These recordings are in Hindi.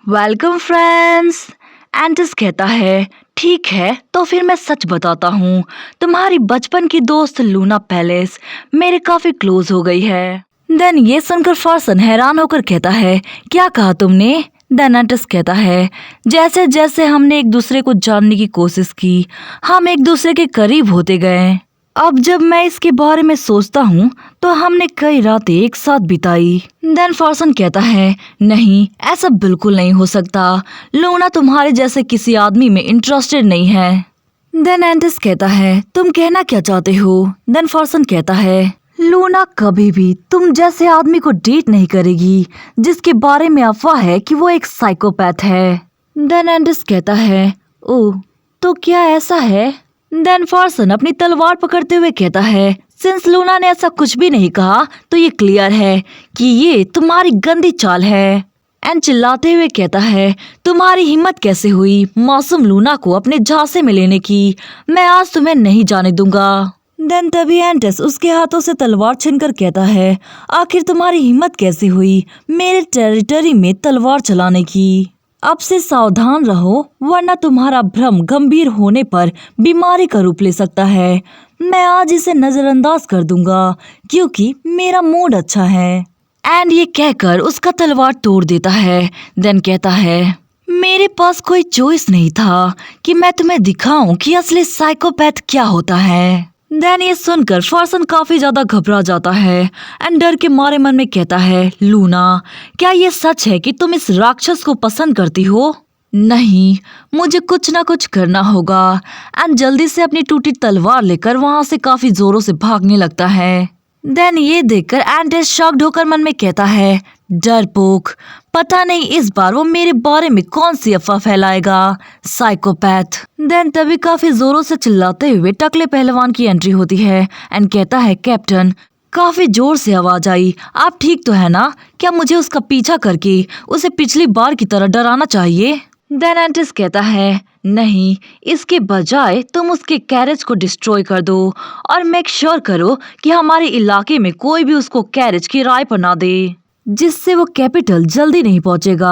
Welcome friends. एंटिस कहता है ठीक है तो फिर मैं सच बताता हूँ, तुम्हारी बचपन की दोस्त लूना पैलेस मेरे काफी क्लोज हो गई है। देन ये सुनकर फॉर्सन हैरान होकर कहता है क्या कहा तुमने? देन एंटिस कहता है जैसे जैसे हमने एक दूसरे को जानने की कोशिश की हम एक दूसरे के करीब होते गए। अब जब मैं इसके बारे में सोचता हूँ तो हमने कई रातें एक साथ बिताई। देन फॉर्सन कहता है नहीं ऐसा बिल्कुल नहीं हो सकता, लूना तुम्हारे जैसे किसी आदमी में इंटरेस्टेड नहीं है। देन एंटिस कहता है तुम कहना क्या चाहते हो? देन फॉर्सन कहता है लूना कभी भी तुम जैसे आदमी को डेट नहीं करेगी जिसके बारे में अफवाह है कि वो एक साइकोपैथ है। देन एंटिस कहता है ओह तो क्या ऐसा है? देन फॉर्सन अपनी तलवार पकड़ते हुए कहता है सिंस लूना ने ऐसा कुछ भी नहीं कहा तो ये क्लियर है कि ये तुम्हारी गंदी चाल है। एंड चिल्लाते हुए कहता है तुम्हारी हिम्मत कैसे हुई मासूम लूना को अपने झांसे में लेने की, मैं आज तुम्हें नहीं जाने दूंगा। देन तभी एंटिस उसके हाथों से तलवार छीनकर कहता है आखिर तुम्हारी हिम्मत कैसे हुई मेरे टेरिटरी में तलवार चलाने की? अब से सावधान रहो वरना तुम्हारा भ्रम गंभीर होने पर बीमारी का रूप ले सकता है। मैं आज इसे नजरअंदाज कर दूंगा क्योंकि मेरा मूड अच्छा है। एंड ये कहकर उसका तलवार तोड़ देता है। देन कहता है मेरे पास कोई चॉइस नहीं था कि मैं तुम्हें दिखाऊं कि असली साइकोपैथ क्या होता है। देन ये सुनकर फॉर्सन काफी ज्यादा घबरा जाता है एंड डर के मारे मन में कहता है लूना क्या ये सच है कि तुम इस राक्षस को पसंद करती हो? नहीं, मुझे कुछ ना कुछ करना होगा। एंड जल्दी से अपनी टूटी तलवार लेकर वहां से काफी जोरों से भागने लगता है। देन ये देखकर एंटिस शॉक्ड होकर मन में कहता है डरपोक, पता नहीं इस बार वो मेरे बारे में कौन सी अफवाह फैलाएगा, साइकोपैथ। देन तभी काफी जोरों से चिल्लाते हुए टकले पहलवान की एंट्री होती है एंड कहता है कैप्टन। काफी जोर से आवाज आई, आप ठीक तो है ना? क्या मुझे उसका पीछा करके उसे पिछली बार की तरह डराना चाहिए? देन एंटिस कहता है नहीं, इसके बजाय तुम उसके कैरेज को डिस्ट्रॉय कर दो और मेक श्योर करो कि हमारे इलाके में कोई भी उसको कैरेज किराए पर ना दे, जिससे वो कैपिटल जल्दी नहीं पहुंचेगा।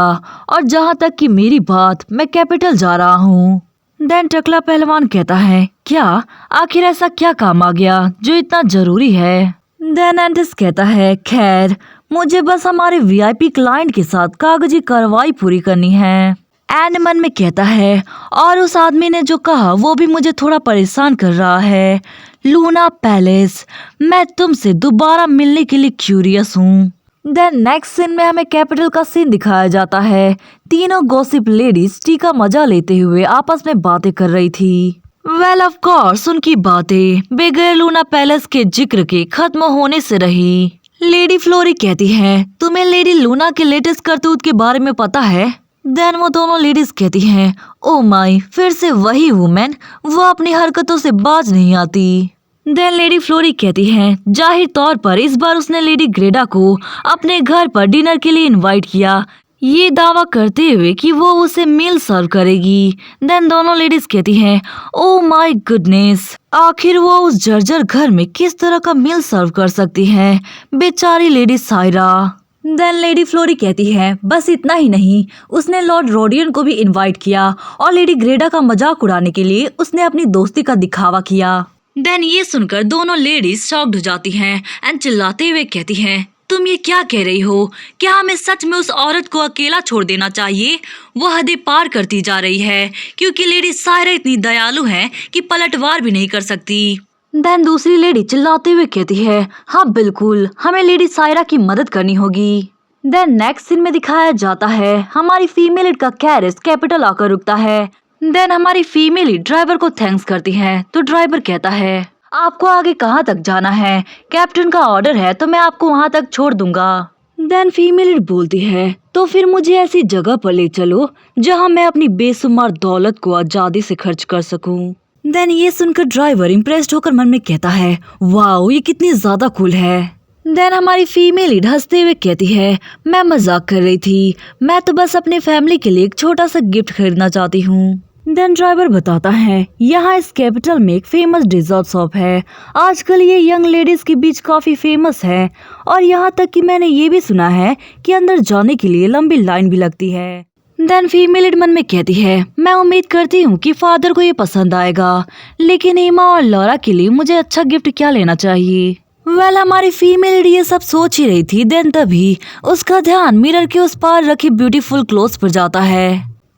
और जहां तक कि मेरी बात, मैं कैपिटल जा रहा हूँ। देन टकला पहलवान कहता है क्या आखिर ऐसा क्या काम आ गया जो इतना जरूरी है? देन एंटिस कहता है खैर मुझे बस हमारे वीआईपी क्लाइंट के साथ कागजी कार्रवाई पूरी करनी है। एंड मन में कहता है और उस आदमी ने जो कहा वो भी मुझे थोड़ा परेशान कर रहा है। लूना पैलेस, मैं तुमसे दोबारा मिलने के लिए क्यूरियस हूँ। देन नेक्स्ट सीन में हमें कैपिटल का सीन दिखाया जाता है। तीनों गॉसिप लेडीज टी का मजा लेते हुए आपस में बातें कर रही थी। वेल ऑफ कोर्स उनकी बातें बगैर लूना पैलेस के जिक्र के खत्म होने से रही। लेडी फ्लोरी कहती है तुम्हें लेडी लूना के लेटेस्ट करतूत के बारे में पता है? देन वो दोनों लेडीज कहती हैं ओ माई, फिर से वही वुमेन, वो अपनी हरकतों से बाज नहीं आती। देन लेडी फ्लोरी कहती है जाहिर तौर पर इस बार उसने लेडी ग्रेडा को अपने घर पर डिनर के लिए इनवाइट किया, ये दावा करते हुए कि वो उसे मील सर्व करेगी। देन दोनों लेडीज कहती हैं ओ माय गुडनेस, आखिर वो उस जर्जर घर में किस तरह का मील सर्व कर सकती है, बेचारी lady Saira. Then lady Flory कहती है बस इतना ही नहीं, उसने लॉर्ड रोडियन को भी इनवाइट किया और लेडी ग्रेडा का मजाक उड़ाने के लिए उसने अपनी दोस्ती का दिखावा किया। देन ये सुनकर दोनों लेडीज शॉक्ड हो जाती हैं एंड चिल्लाते हुए कहती हैं तुम ये क्या कह रही हो? क्या हमें सच में उस औरत को अकेला छोड़ देना चाहिए? वो हदें पार करती जा रही है क्योंकि लेडी सायरा इतनी दयालु है कि पलटवार भी नहीं कर सकती। देन दूसरी लेडी चिल्लाते हुए कहती है हाँ बिल्कुल, हमें लेडी सायरा की मदद करनी होगी। देन नेक्स्ट सीन में दिखाया जाता है हमारी फीमेल लीड का कैरेज कैपिटल आकर रुकता है। देन हमारी फीमेल लीड ड्राइवर को थैंक्स करती है तो ड्राइवर कहता है आपको आगे कहाँ तक जाना है? कैप्टन का ऑर्डर है तो मैं आपको वहाँ तक छोड़ दूंगा। देन फीमेल लीड बोलती है तो फिर मुझे ऐसी जगह पर ले चलो जहाँ मैं अपनी बेशुमार दौलत को आजादी से खर्च कर सकूं। देन ये सुनकर ड्राइवर इम्प्रेस्ड होकर मन में कहता है वाओ ये कितनी ज्यादा कूल है। देन हमारी फीमेल लीड हंसते हुए कहती है मैं मजाक कर रही थी, मैं तो बस अपने फैमिली के लिए एक छोटा सा गिफ्ट खरीदना चाहती हूँ। देन ड्राइवर बताता है यहाँ इस कैपिटल में एक फेमस डिजर्ट शॉप है, आजकल ये यंग लेडीज के बीच काफी फेमस है और यहाँ तक कि मैंने ये भी सुना है कि अंदर जाने के लिए लंबी लाइन भी लगती है। देन फीमेल लीड मन में कहती है, मैं उम्मीद करती हूँ कि फादर को ये पसंद आएगा, लेकिन ईमा और लॉरा के लिए मुझे अच्छा गिफ्ट क्या लेना चाहिए। हमारी फीमेल लीड ये सब सोच ही रही थी, देन तभी उसका ध्यान मिरर के उस पार रखी ब्यूटीफुल क्लोथ्स पर जाता है।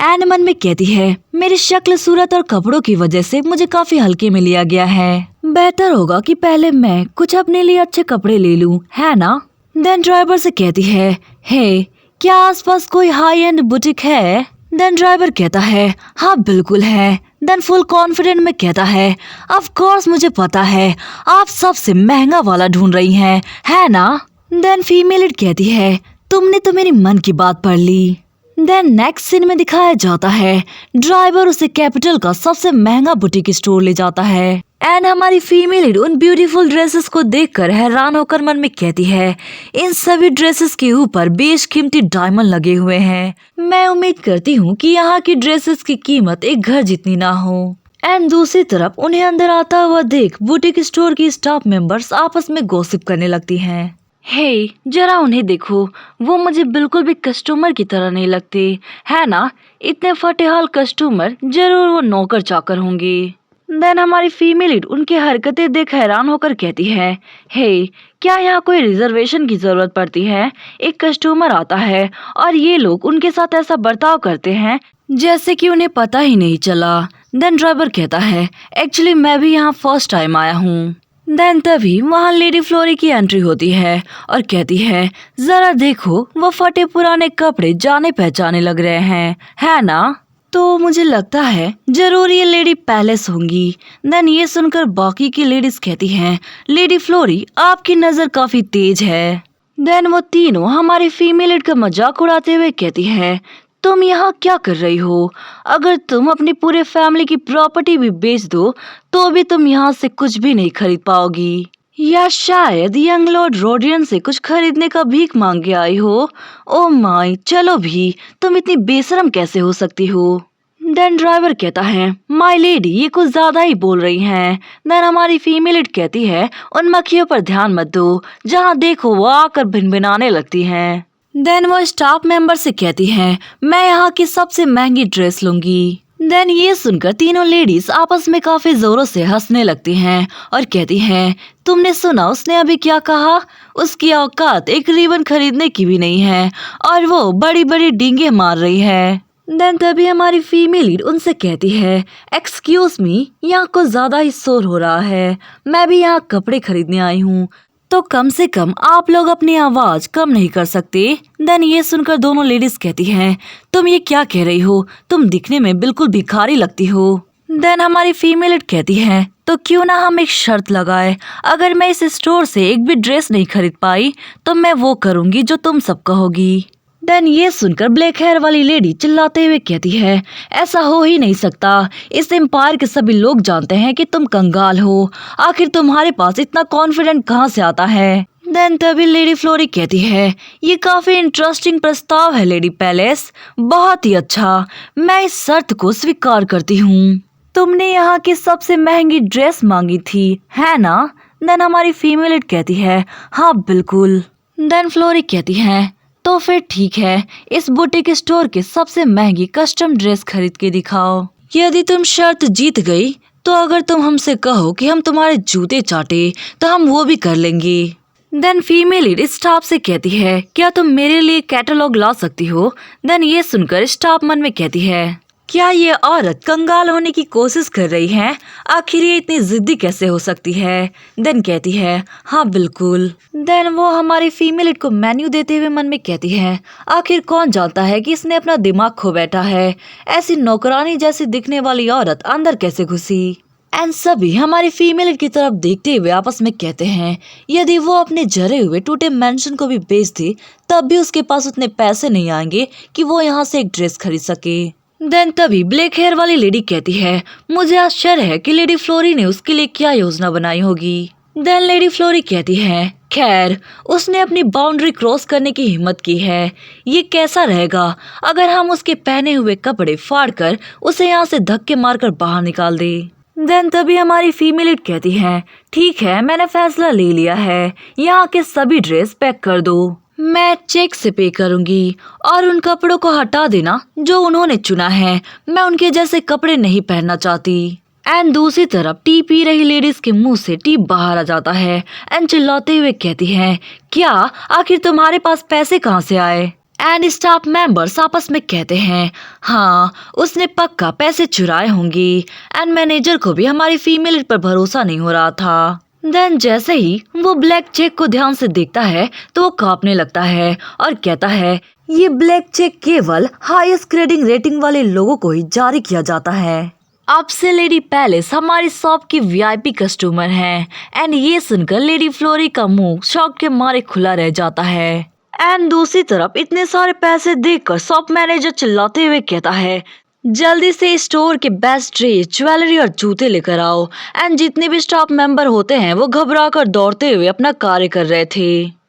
एन मन में कहती है, मेरी शक्ल, सूरत और कपड़ों की वजह से मुझे काफी हल्के में लिया गया है। बेहतर होगा कि पहले मैं कुछ अपने लिए अच्छे कपड़े ले लूं, है ना। देन ड्राइवर से कहती है, हे क्या आसपास कोई हाई एंड बुटीक है। देन ड्राइवर कहता है, हाँ बिल्कुल है। देन फुल कॉन्फिडेंट में कहता है, ऑफ कोर्स मुझे पता है आप सबसे महंगा वाला ढूंढ रही हैं, है ना। देन फीमेल लीड कहती है, तुमने तो मेरी मन की बात पढ़ ली। देन नेक्स्ट सीन में दिखाया जाता है, ड्राइवर उसे कैपिटल का सबसे महंगा बुटीक स्टोर ले जाता है। एंड हमारी फीमेल लीड उन ब्यूटीफुल ड्रेसेस को देखकर हैरान होकर मन में कहती है, इन सभी ड्रेसेस के ऊपर बेशकीमती डायमंड लगे हुए हैं। मैं उम्मीद करती हूँ कि यहाँ की ड्रेसेस की कीमत एक घर जितनी ना हो। एंड दूसरी तरफ उन्हें अंदर आता हुआ देख बुटीक स्टोर की स्टाफ मेंबर्स आपस में गॉसिप करने लगती हैं। हे जरा उन्हें देखो, वो मुझे बिल्कुल भी कस्टमर की तरह नहीं लगते, है ना। इतने फटेहाल कस्टमर जरूर वो नौकर चाकर होंगे। देन हमारी फीमेल लीड उनकी हरकतें देख हैरान होकर कहती है, हे क्या यहाँ कोई रिजर्वेशन की जरूरत पड़ती है। एक कस्टमर आता है और ये लोग उनके साथ ऐसा बर्ताव करते हैं जैसे कि उन्हें पता ही नहीं चला। देन ड्राइवर कहता है, एक्चुअली मैं भी यहाँ फर्स्ट टाइम आया हूँ। देन तभी वहाँ लेडी फ्लोरी की एंट्री होती है और कहती है, जरा देखो वो फटे पुराने कपड़े जाने पहचाने लग रहे हैं, है ना। तो मुझे लगता है जरूर ये लेडी पैलेस होंगी। देन ये सुनकर बाकी की लेडीज कहती हैं, लेडी फ्लोरी आपकी नजर काफी तेज है। देन वो तीनों हमारी फीमेल लीड का मजाक उड़ाते हुए कहती है, तुम यहाँ क्या कर रही हो। अगर तुम अपनी पूरे फैमिली की प्रॉपर्टी भी बेच दो तो भी तुम यहाँ से कुछ भी नहीं खरीद पाओगी, या शायद यंग लॉर्ड रोडियन से कुछ खरीदने का भीख मांग के आई हो। ओ माय, चलो भी, तुम इतनी बेशरम कैसे हो सकती हो। देन ड्राइवर कहता है, माय लेडी ये कुछ ज्यादा ही बोल रही हैं। देन हमारी फीमेल लीड कहती है, उन मक्खियों पर ध्यान मत दो, जहाँ देखो वो आकर भिनभिनाने लगती हैं। देन वो स्टाफ मेंबर से कहती है, मैं यहाँ की सबसे महंगी ड्रेस लूंगी। देन ये सुनकर तीनों लेडीज आपस में काफी जोरों से हंसने लगती हैं और कहती हैं, तुमने सुना उसने अभी क्या कहा। उसकी औकात एक रिबन खरीदने की भी नहीं है और वो बड़ी बड़ी डींगे मार रही है। देन तभी हमारी फीमेल लीड उनसे कहती है, एक्सक्यूज मी, यहाँ कुछ ज्यादा ही शोर हो रहा है। मैं भी यहाँ कपड़े खरीदने आई हूँ, तो कम से कम आप लोग अपनी आवाज कम नहीं कर सकते। देन ये सुनकर दोनों लेडीज कहती हैं, तुम ये क्या कह रही हो, तुम दिखने में बिल्कुल भिखारी लगती हो। देन हमारी फीमेल लीड कहती है, तो क्यों ना हम एक शर्त लगाए, अगर मैं इस स्टोर से एक भी ड्रेस नहीं खरीद पाई तो मैं वो करूंगी जो तुम सब कहोगी। देन ये सुनकर ब्लैक हेयर वाली लेडी चिल्लाते हुए कहती है, ऐसा हो ही नहीं सकता। इस एम्पायर के सभी लोग जानते हैं कि तुम कंगाल हो, आखिर तुम्हारे पास इतना कॉन्फिडेंट कहाँ से आता है। देन तभी लेडी फ्लोरी कहती है, ये काफी इंटरेस्टिंग प्रस्ताव है लेडी पैलेस, बहुत ही अच्छा, मैं इस शर्त को स्वीकार करती हूँ। तुमने यहाँ की सबसे महंगी ड्रेस मांगी थी, है ना। देन हमारी फीमेल लीड कहती है, हाँ बिल्कुल। देन फ्लोरी कहती है, तो फिर ठीक है, इस बुटीक स्टोर के सबसे महंगी कस्टम ड्रेस खरीद के दिखाओ। यदि तुम शर्त जीत गई तो अगर तुम हमसे कहो कि हम तुम्हारे जूते चाटे तो हम वो भी कर लेंगे। देन फीमेल लीड स्टाफ से कहती है, क्या तुम मेरे लिए कैटलॉग ला सकती हो। देन ये सुनकर स्टाफ मन में कहती है, क्या ये औरत कंगाल होने की कोशिश कर रही है, आखिर ये इतनी जिद्दी कैसे हो सकती है। देन कहती है, हाँ बिल्कुल। देन वो हमारी फीमेल लीड को मेन्यू देते हुए मन में कहती है, आखिर कौन जानता है कि इसने अपना दिमाग खो बैठा है, ऐसी नौकरानी जैसी दिखने वाली औरत अंदर कैसे घुसी। एंड सभी हमारी फीमेल लीड की तरफ देखते हुए आपस में कहते हैं, यदि वो अपने जरे हुए टूटे मेंशन को भी बेच दे तब भी उसके पास उतने पैसे नहीं आएंगे कि वो यहाँ से एक ड्रेस खरीद सके। देन तभी ब्लैक हेयर वाली लेडी कहती है, मुझे आश्चर्य है कि लेडी फ्लोरी ने उसके लिए क्या योजना बनाई होगी। देन लेडी फ्लोरी कहती है, खैर उसने अपनी बाउंड्री क्रॉस करने की हिम्मत की है। ये कैसा रहेगा अगर हम उसके पहने हुए कपड़े फाड़कर उसे यहाँ से धक्के मारकर बाहर निकाल दे। देन तभी हमारी फीमेल लीड कहती है, ठीक है, मैंने फैसला ले लिया है, यहाँ के सभी ड्रेस पैक कर दो। मैं चेक से पे करूंगी और उन कपड़ों को हटा देना जो उन्होंने चुना है। मैं उनके जैसे कपड़े नहीं पहनना चाहती। एंड दूसरी तरफ टी पी रही लेडीज के मुंह से टी बाहर आ जाता है एंड चिल्लाते हुए कहती है, क्या आखिर तुम्हारे पास पैसे कहाँ से आए? एंड स्टाफ मेंबर्स आपस में कहते हैं, हाँ उसने पक्का पैसे चुराए होंगी। एंड मैनेजर को भी हमारी फीमेल पर भरोसा नहीं हो रहा था। देन जैसे ही वो ब्लैक चेक को ध्यान से देखता है तो वो कांपने लगता है और कहता है, ये ब्लैक चेक केवल हाईएस्ट ग्रेडिंग रेटिंग वाले लोगों को ही जारी किया जाता है। अब से लेडी पैलेस हमारी शॉप की वीआईपी कस्टमर है। एंड ये सुनकर लेडी फ्लोरी का मुंह शॉक के मारे खुला रह जाता है। एंड दूसरी तरफ इतने सारे पैसे देखकर शॉप मैनेजर चिल्लाते हुए कहता है, जल्दी से स्टोर के बेस्ट ड्रेस, ज्वेलरी और जूते लेकर आओ। एंड जितने भी स्टाफ मेंबर होते हैं वो घबराकर दौड़ते हुए अपना कार्य कर रहे थे।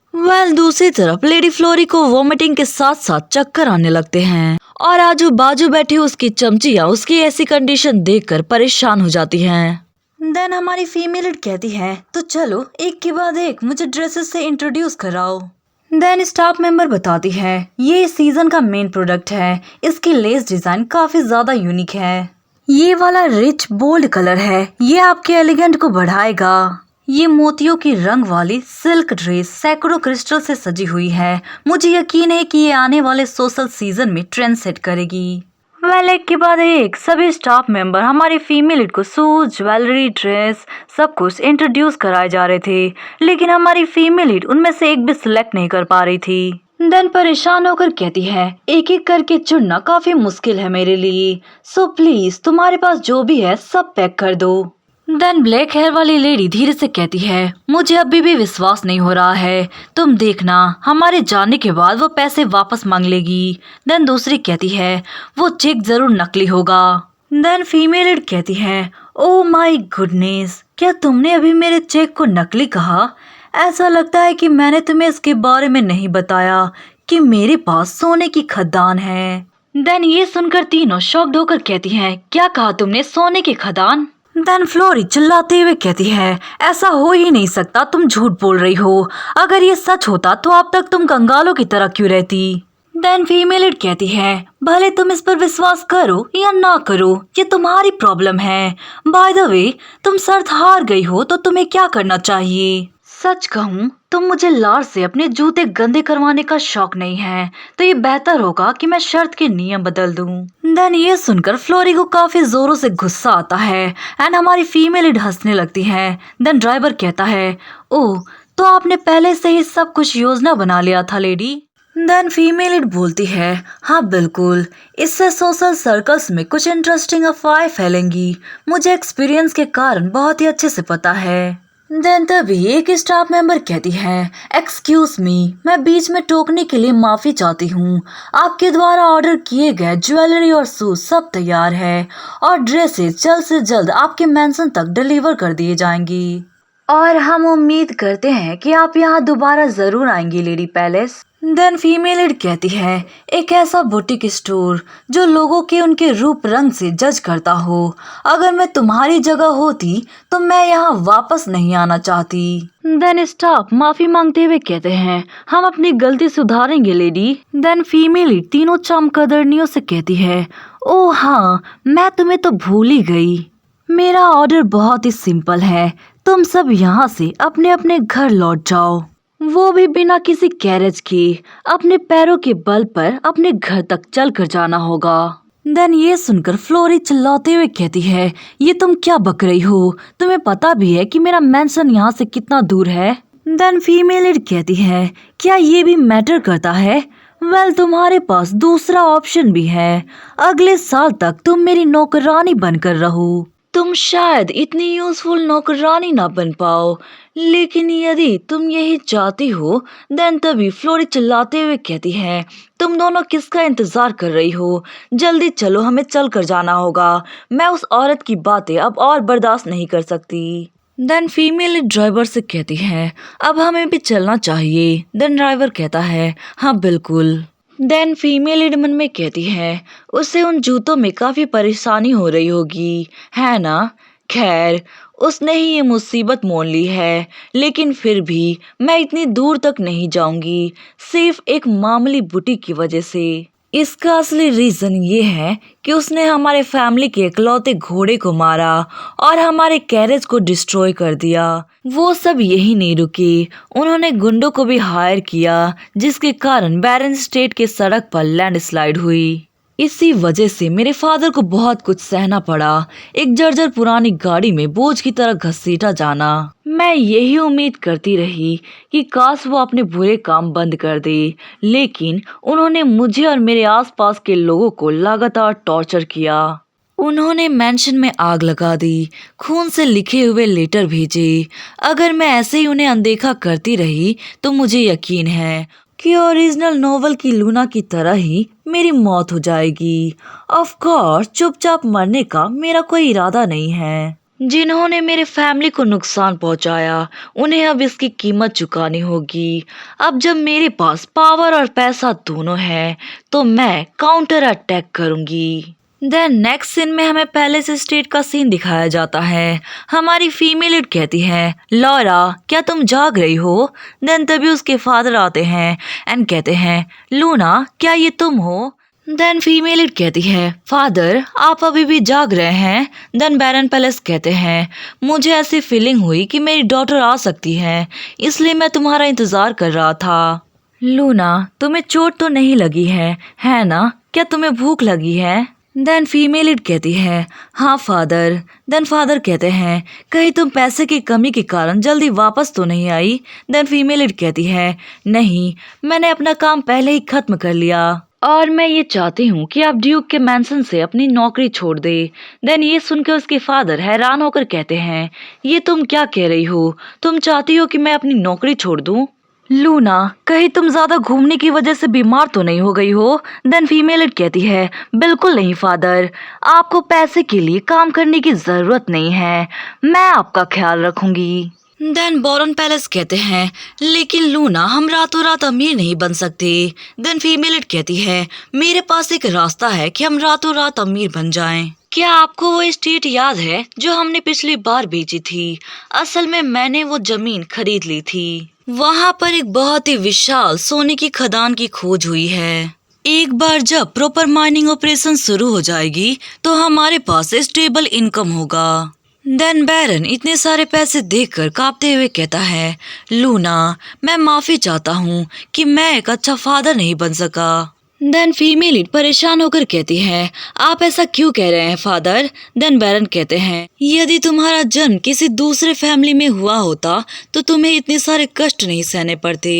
दूसरी तरफ लेडी फ्लोरी को वोमिटिंग के साथ साथ चक्कर आने लगते हैं और आजू बाजू बैठी उसकी चमचियां उसकी ऐसी कंडीशन देखकर परेशान हो जाती हैं। देन हमारी फीमेल लीड कहती है, तो चलो एक के बाद एक मुझे ड्रेसेस से इंट्रोड्यूस कराओ। देन स्टाफ मेंबर बताती है, ये इस सीजन का मेन प्रोडक्ट है। इसकी लेस डिजाइन काफी ज्यादा यूनिक है। ये वाला रिच बोल्ड कलर है, ये आपके एलिगेंट को बढ़ाएगा। ये मोतियों की रंग वाली सिल्क ड्रेस सैकड़ों क्रिस्टल से सजी हुई है। मुझे यकीन है कि ये आने वाले सोशल सीजन में ट्रेंड सेट करेगी। एक के बाद एक सभी स्टाफ मेंबर हमारी फीमेल को सूट, ज्वेलरी, ड्रेस सब कुछ इंट्रोड्यूस कराए जा रहे थे, लेकिन हमारी फीमेल उनमें से एक भी सिलेक्ट नहीं कर पा रही थी। देन परेशान होकर कहती है, एक एक करके चुनना काफी मुश्किल है मेरे लिए, सो प्लीज तुम्हारे पास जो भी है सब पैक कर दो। देन ब्लैक हेयर वाली लेडी धीरे से कहती है, मुझे अभी भी विश्वास नहीं हो रहा है, तुम देखना हमारे जाने के बाद वो पैसे वापस मांग लेगी। देन दूसरी कहती है, वो चेक जरूर नकली होगा। देन फीमेल कहती है, ओ माय गुडनेस, क्या तुमने अभी मेरे चेक को नकली कहा? ऐसा लगता है कि मैंने तुम्हें इसके बारे में नहीं बताया कि मेरे पास सोने की खदान है। देन ये सुनकर तीनों शॉक्ड होकर कहती हैं, क्या कहा तुमने, सोने की खदान? देन फ्लोरी चिल्लाते हुए कहती है, ऐसा हो ही नहीं सकता, तुम झूठ बोल रही हो। अगर ये सच होता तो अब तक तुम कंगालों की तरह क्यों रहती? देन फीमेल कहती है, भले तुम इस पर विश्वास करो या ना करो, ये तुम्हारी प्रॉब्लम है। बाय द वे, तुम शर्त हार गई हो तो तुम्हें क्या करना चाहिए? सच कहूँ तो मुझे लार से अपने जूते गंदे करवाने का शौक नहीं है, तो ये बेहतर होगा कि मैं शर्त के नियम बदल दूं। देन ये सुनकर फ्लोरी को काफी जोरों से गुस्सा आता है एंड हमारी फीमेल हंसने लगती है। देन ड्राइवर कहता है, ओह तो आपने पहले से ही सब कुछ योजना बना लिया था लेडी? देन फीमेल बोलती है, हाँ बिल्कुल, इससे सोशल सर्कल्स में कुछ इंटरेस्टिंग अफवाहें फैलेंगी, मुझे एक्सपीरियंस के कारण बहुत ही अच्छे से पता है। देन तभी एक स्टाफ मेंबर कहती है, एक्सक्यूज मी, मैं बीच में टोकने के लिए माफी चाहती हूँ। आपके द्वारा ऑर्डर किए गए ज्वेलरी और शूज सब तैयार है और ड्रेसेस जल्द से जल्द आपके मेंशन तक डिलीवर कर दिए जाएंगी और हम उम्मीद करते हैं कि आप यहाँ दोबारा जरूर आएंगी लेडी पैलेस। देन फीमेल कहती है, एक ऐसा बुटीक स्टोर जो लोगों के उनके रूप रंग से जज करता हो। अगर मैं तुम्हारी जगह होती तो मैं यहाँ वापस नहीं आना चाहती। देन स्टाफ माफी मांगते हुए कहते हैं, हम अपनी गलती सुधारेंगे लेडी। देन फीमेल तीनों चमकदर्नियों से कहती है, ओह हाँ, मैं तुम्हें तो भूल ही गई। मेरा ऑर्डर बहुत ही सिंपल है, तुम सब यहाँ से अपने अपने घर लौट जाओ, वो भी बिना किसी कैरेज के। अपने पैरों के बल पर अपने घर तक चल कर जाना होगा। देन ये सुनकर फ्लोरी चिल्लाते हुए कहती है, ये तुम क्या बक रही हो? तुम्हें पता भी है कि मेरा मेंशन यहाँ से कितना दूर है? देन फीमेल कहती है, क्या ये भी मैटर करता है? वेल, तुम्हारे पास दूसरा ऑप्शन भी है, अगले साल तक तुम मेरी नौकरानी बनकर रहो। तुम शायद इतनी यूजफुल नौकरानी ना बन पाओ, लेकिन यदि तुम यही चाहती हो। देन तभी फ्लोरी चिल्लाते हुए कहती है, तुम दोनों किसका इंतजार कर रही हो? जल्दी चलो, हमें चल कर जाना होगा। मैं उस औरत की बातें अब और बर्दाश्त नहीं कर सकती। देन फीमेल ड्राइवर से कहती है, अब हमें भी चलना चाहिए। देन ड्राइवर कहता है, हाँ बिल्कुल। देन फीमेल मन में कहती है, उसे उन जूतों में काफी परेशानी हो रही होगी, है ना? खैर, उसने ही ये मुसीबत मोल ली है, लेकिन फिर भी मैं इतनी दूर तक नहीं जाऊंगी सिर्फ एक मामूली बुटीक की वजह से। इसका असली रीजन ये है कि उसने हमारे फैमिली के इकलौते घोड़े को मारा और हमारे कैरेज को डिस्ट्रॉय कर दिया। वो सब यही नहीं रुकी, उन्होंने गुंडों को भी हायर किया, जिसके कारण बैरन स्टेट के सड़क पर लैंडस्लाइड हुई। इसी वजह से मेरे फादर को बहुत कुछ सहना पड़ा, एक जर्जर पुरानी गाड़ी में बोझ की तरह घसीटा जाना। मैं यही उम्मीद करती रही कि काश वो अपने बुरे काम बंद कर दे, लेकिन उन्होंने मुझे और मेरे आसपास के लोगों को लगातार टॉर्चर किया। उन्होंने मेंशन में आग लगा दी, खून से लिखे हुए लेटर भेजे। अगर मैं ऐसे ही उन्हें अनदेखा करती रही तो मुझे यकीन है कि ओरिजिनल नोवेल की लूना की तरह ही मेरी मौत हो जाएगी। ऑफ कोर्स चुपचाप मरने का मेरा कोई इरादा नहीं है। जिन्होंने मेरे फैमिली को नुकसान पहुंचाया, उन्हें अब इसकी कीमत चुकानी होगी। अब जब मेरे पास पावर और पैसा दोनों है तो मैं काउंटर अटैक करूंगी। देन नेक्स्ट सीन में हमें पैलेस स्टेट का सीन दिखाया जाता है। हमारी फीमेल लीड कहती है, लॉरा क्या तुम जाग रही हो? देन तभी उसके फादर आते हैं एंड कहते हैं, लूना क्या ये तुम हो? देन फीमेल लीड कहती है, फादर आप अभी भी जाग रहे हैं? देन बैरन पैलेस कहते हैं, मुझे ऐसी फीलिंग हुई कि मेरी डॉटर आ सकती है, इसलिए मैं तुम्हारा इंतजार कर रहा था। लूना तुम्हें चोट तो नहीं लगी है ना? क्या तुम्हें भूख लगी है? देन फीमेल लीड कहती है, हाँ फादर। देन फादर कहते हैं, कहीं तुम पैसे की कमी के कारण जल्दी वापस तो नहीं आई? देन फीमेल लीड कहती है, नहीं मैंने अपना काम पहले ही खत्म कर लिया और मैं ये चाहती हूँ कि आप ड्यूक के मैंसन से अपनी नौकरी छोड़ दे। देन ये सुनकर उसके फादर हैरान होकर कहते हैं, ये तुम क्या कह रही हो? तुम चाहती हो कि मैं अपनी नौकरी छोड़ दूँ? लूना कहीं तुम ज्यादा घूमने की वजह से बीमार तो नहीं हो गई हो? देन फीमेल कहती है, बिल्कुल नहीं फादर, आपको पैसे के लिए काम करने की जरूरत नहीं है, मैं आपका ख्याल रखूंगी। देन बॉरन पैलेस कहते हैं, लेकिन लूना हम रातों रात अमीर नहीं बन सकते। देन फीमेल कहती है, मेरे पास एक रास्ता है कि हम रातों रात अमीर बन जाएं। क्या आपको वो स्टेट याद है जो हमने पिछली बार बेची थी? असल में मैंने वो जमीन खरीद ली थी। वहाँ पर एक बहुत ही विशाल सोने की खदान की खोज हुई है। एक बार जब प्रॉपर माइनिंग ऑपरेशन शुरू हो जाएगी तो हमारे पास स्टेबल इनकम होगा। देन बैरन इतने सारे पैसे देखकर कांपते हुए कहता है, लूना मैं माफी चाहता हूँ कि मैं एक अच्छा फादर नहीं बन सका। देन फीमेल परेशान होकर कहती है, आप ऐसा क्यों कह रहे हैं फादर? देन बैरन कहते हैं, यदि तुम्हारा जन्म किसी दूसरे फैमिली में हुआ होता तो तुम्हें इतने सारे कष्ट नहीं सहने पड़ते।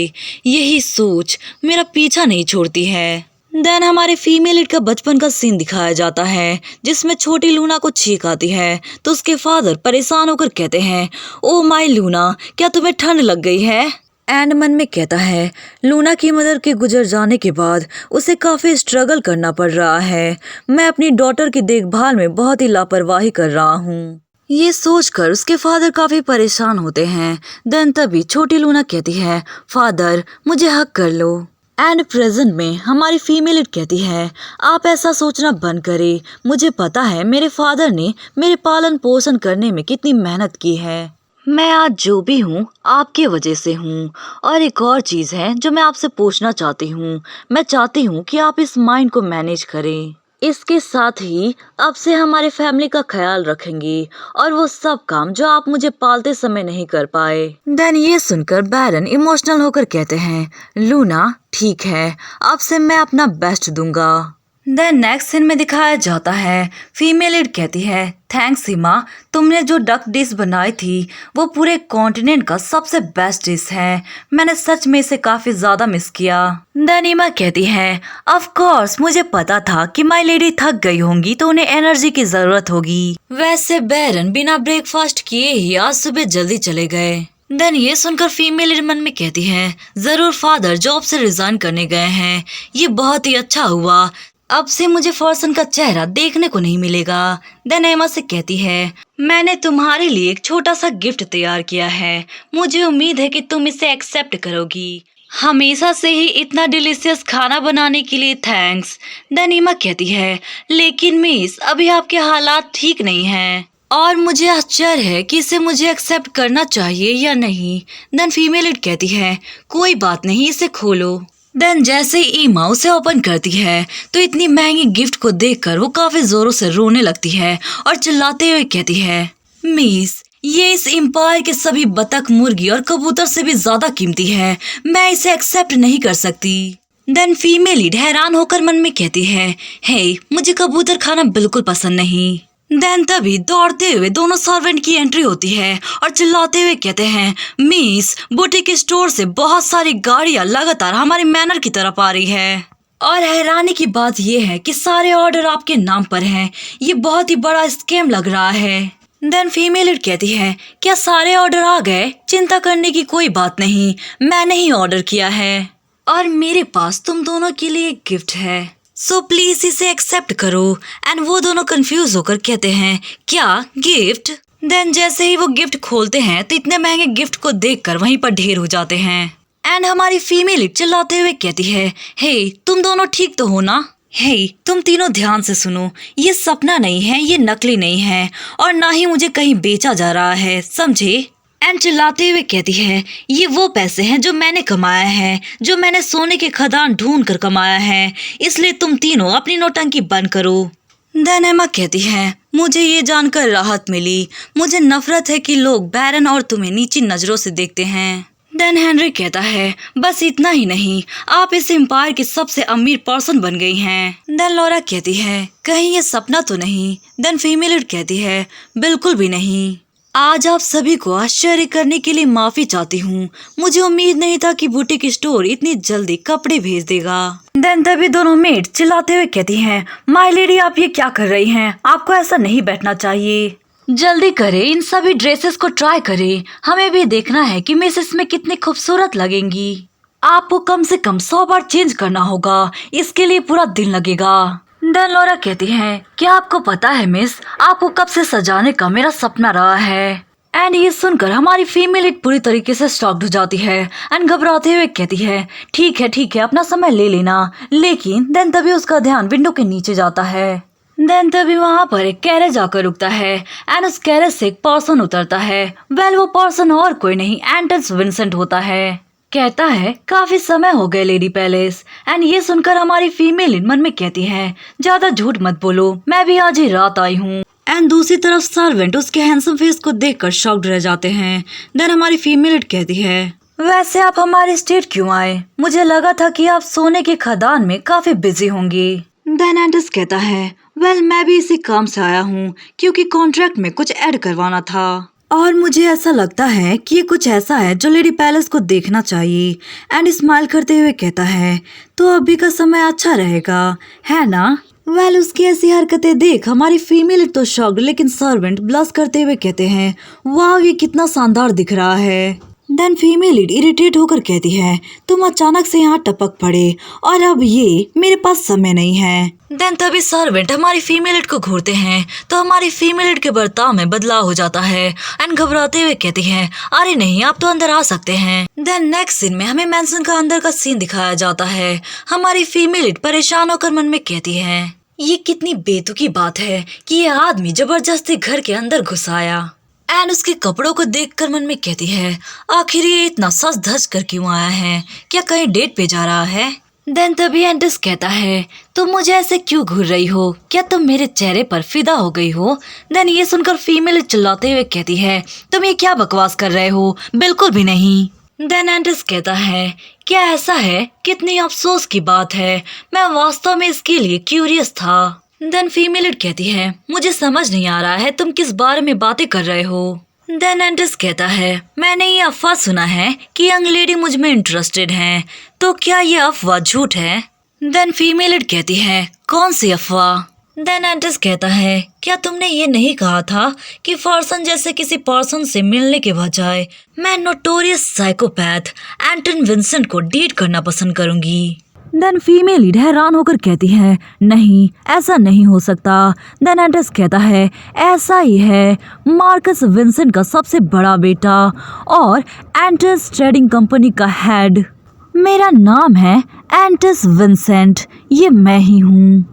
यही सोच मेरा पीछा नहीं छोड़ती है। देन हमारे फीमेल का बचपन का सीन दिखाया जाता है जिसमें छोटी लूना को छींक आती है तो उसके फादर परेशान होकर कहते हैं, ओ माय लूना क्या तुम्हें ठंड लग गई है? एंड मन में कहता है, लूना की मदर के गुजर जाने के बाद उसे काफी स्ट्रगल करना पड़ रहा है। मैं अपनी डॉटर की देखभाल में बहुत ही लापरवाही कर रहा हूँ। ये सोचकर उसके फादर काफी परेशान होते हैं। देन तभी छोटी लूना कहती है, फादर मुझे हक कर लो। एंड प्रेजेंट में हमारी फीमेल कहती है, आप ऐसा सोचना बंद करें, मुझे पता है मेरे फादर ने मेरे पालन पोषण करने में कितनी मेहनत की है। मैं आज जो भी हूँ आपकी वजह से हूँ। और एक और चीज़ है जो मैं आपसे पूछना चाहती हूँ, मैं चाहती हूँ कि आप इस माइंड को मैनेज करें। इसके साथ ही अब से हमारे फैमिली का ख्याल रखेंगी और वो सब काम जो आप मुझे पालते समय नहीं कर पाए। देन ये सुनकर बैरन इमोशनल होकर कहते हैं, लूना ठीक है, अब से मैं अपना बेस्ट दूंगा। देन नेक्स्ट सीन में दिखाया जाता है, फीमेल लीड कहती है, थैंक्स सीमा, तुमने जो डक डिश बनाई थी वो पूरे कॉन्टिनेंट का सबसे बेस्ट डिश है। मैंने सच में इसे काफी ज्यादा मिस किया। देन ईमा कहती है, ऑफ कोर्स मुझे पता था कि माय लेडी थक गई होंगी तो उन्हें एनर्जी की जरूरत होगी। वैसे बैरन बिना ब्रेकफास्ट किए ही आज सुबह जल्दी चले गए। देन ये सुनकर फीमेल मन में कहती है, जरूर फादर जॉब से रिजाइन करने गए हैं, ये बहुत ही अच्छा हुआ, अब से मुझे फॉर्सन का चेहरा देखने को नहीं मिलेगा। देन एमा से कहती है, मैंने तुम्हारे लिए एक छोटा सा गिफ्ट तैयार किया है, मुझे उम्मीद है कि तुम इसे एक्सेप्ट करोगी। हमेशा से ही इतना डिलीशियस खाना बनाने के लिए थैंक्स। देन एमा कहती है, लेकिन मिस अभी आपके हालात ठीक नहीं हैं। और मुझे आश्चर्य है कि इसे मुझे एक्सेप्ट करना चाहिए या नहीं। देन फीमेल लीड कहती है कोई बात नहीं, इसे खोलो। देन जैसे ही ईमा उसे ओपन करती है तो इतनी महंगी गिफ्ट को देखकर वो काफी जोरों से रोने लगती है और चिल्लाते हुए कहती है मिस, ये इस एम्पायर के सभी बतख, मुर्गी और कबूतर से भी ज्यादा कीमती है, मैं इसे एक्सेप्ट नहीं कर सकती। देन फीमेल लीड हैरान होकर मन में कहती है हे, मुझे कबूतर खाना बिल्कुल पसंद नहीं। देन तभी दौड़ते हुए दोनों सर्वेंट की एंट्री होती है और चिल्लाते हुए कहते हैं मिस, बुटीक स्टोर से बहुत सारी गाड़ियां लगातार हमारी मैनर की तरफ आ रही है और हैरानी की बात यह है कि सारे ऑर्डर आपके नाम पर हैं। ये बहुत ही बड़ा स्कैम लग रहा है। देन फीमेल लीड कहती है क्या सारे ऑर्डर आ गए? चिंता करने की कोई बात नहीं, मैंने ही ऑर्डर किया है और मेरे पास तुम दोनों के लिए एक गिफ्ट है, सो प्लीज इसे एक्सेप्ट करो। एंड वो दोनों कंफ्यूज होकर कहते हैं क्या गिफ्ट? देन जैसे ही वो गिफ्ट खोलते हैं तो इतने महंगे गिफ्ट को देखकर वहीं पर ढेर हो जाते हैं। एंड हमारी फीमेल चिल्लाते हुए कहती है हे, तुम दोनों ठीक तो हो ना? हे, तुम तीनों ध्यान से सुनो, ये सपना नहीं है, ये नकली नहीं है और ना ही मुझे कहीं बेचा जा रहा है, समझे? एंड चिल्लाते हुए कहती है ये वो पैसे हैं जो मैंने कमाया है, जो मैंने सोने के खदान ढूंढ कर कमाया है, इसलिए तुम तीनों अपनी नौटंकी बंद करो। देन एमा कहती है मुझे ये जानकर राहत मिली, मुझे नफरत है कि लोग बैरन और तुम्हें नीची नजरों से देखते हैं। देन हेनरी कहता है बस इतना ही नहीं, आप इस एम्पायर की सबसे अमीर पर्सन बन गई हैं। देन लॉरा कहती है कहीं ये सपना तो नहीं? देन फीमेल कहती है बिल्कुल भी नहीं। आज आप सभी को आश्चर्य करने के लिए माफी चाहती हूँ, मुझे उम्मीद नहीं था कि बुटीक स्टोर इतनी जल्दी कपड़े भेज देगा। देन तभी दोनों मेड चिल्लाते हुए कहती हैं माय लेडी, आप ये क्या कर रही हैं? आपको ऐसा नहीं बैठना चाहिए, जल्दी करें, इन सभी ड्रेसेस को ट्राई करें, हमें भी देखना है कि मिस इसमें कितनी खूबसूरत लगेंगी। आपको कम से कम 100 बार चेंज करना होगा, इसके लिए पूरा दिन लगेगा। देन लॉरा कहती है क्या आपको पता है मिस, आपको कब से सजाने का मेरा सपना रहा है। एंड ये सुनकर हमारी फीमेल एक पूरी तरीके से शॉक्ड हो जाती है एंड घबराते हुए कहती है ठीक है, अपना समय ले लेना। लेकिन देन तभी उसका ध्यान विंडो के नीचे जाता है। देन तभी वहाँ पर एक कैरेज आकर रुकता है एंड उस कैरेज से एक पर्सन उतरता है। वेल वो पर्सन और कोई नहीं एंटस विंसेंट होता है। कहता है काफी समय हो गए लेडी पैलेस। एंड ये सुनकर हमारी फीमेल मन में कहती है ज्यादा झूठ मत बोलो, मैं भी आज ही रात आई हूँ। एंड दूसरी तरफ सर्वेंट उसके हैंडसम फेस को देखकर शॉक्ड रह जाते हैं। देन हमारी फीमेल कहती है वैसे आप हमारे स्टेट क्यों आए? मुझे लगा था कि आप सोने के खदान में काफी बिजी होंगी। देन एंटस कहता है वेल मैं भी इसी काम से आया हूँ क्योंकि कॉन्ट्रैक्ट में कुछ ऐड करवाना था और मुझे ऐसा लगता है कि ये कुछ ऐसा है जो लेडी पैलेस को देखना चाहिए। एंड स्माइल करते हुए कहता है तो अभी का समय अच्छा रहेगा, है ना? वेल उसकी ऐसी हरकतें देख हमारी फीमेल तो शॉक्ड, लेकिन सर्वेंट ब्लश करते हुए कहते हैं वाह ये कितना शानदार दिख रहा है। देन फीमेल इरिटेट होकर कहती है तुम अचानक से यहाँ टपक पड़े और अब ये मेरे पास समय नहीं है। देन तभी सर्वेंट हमारी फीमेल को घूरते हैं तो हमारी फीमेल के बर्ताव में बदलाव हो जाता है एंड घबराते हुए कहती है अरे नहीं, आप तो अंदर आ सकते हैं। देन नेक्स्ट सीन में हमें मैंसन का अंदर का सीन दिखाया जाता है। हमारी फीमेल परेशान होकर मन में कहती है ये कितनी बेतुकी बात है कि ये आदमी जबरदस्ती घर के अंदर घुस आया। एंड उसके कपड़ों को देखकर मन में कहती है आखिर ये इतना सज धज कर क्यों आया है, क्या कहीं डेट पे जा रहा है? देन तभी एंटस कहता है तुम मुझे ऐसे क्यों घूर रही हो, क्या तुम मेरे चेहरे पर फिदा हो गई हो? देन ये सुनकर फीमेल चिल्लाते हुए कहती है तुम ये क्या बकवास कर रहे हो, बिल्कुल भी नहीं। देन एंटस कहता है क्या ऐसा है? कितनी अफसोस की बात है, मैं वास्तव में इसके लिए क्यूरियस था। देन फीमेल कहती है मुझे समझ नहीं आ रहा है तुम किस बारे में बातें कर रहे हो। देन एंटस कहता है मैंने ये अफवाह सुना है कि यंग लेडी मुझ में इंटरेस्टेड हैं, तो क्या ये अफवाह झूठ है? देन फीमेल कहती है कौन सी अफवाह? देन एंटस कहता है क्या तुमने ये नहीं कहा था कि फॉर्सन जैसे किसी पर्सन से मिलने के बजाय मैं नोटोरियस साइकोपैथ एंटन विंसेंट को डेट करना पसंद करूंगी? देन फीमेल हैरान होकर कहती है नहीं, ऐसा नहीं हो सकता। देन एंटस कहता है ऐसा ही है, मार्कस विंसेंट का सबसे बड़ा बेटा और एंटस ट्रेडिंग कंपनी का हेड। मेरा नाम है एंटस विंसेंट, ये मैं ही हूँ।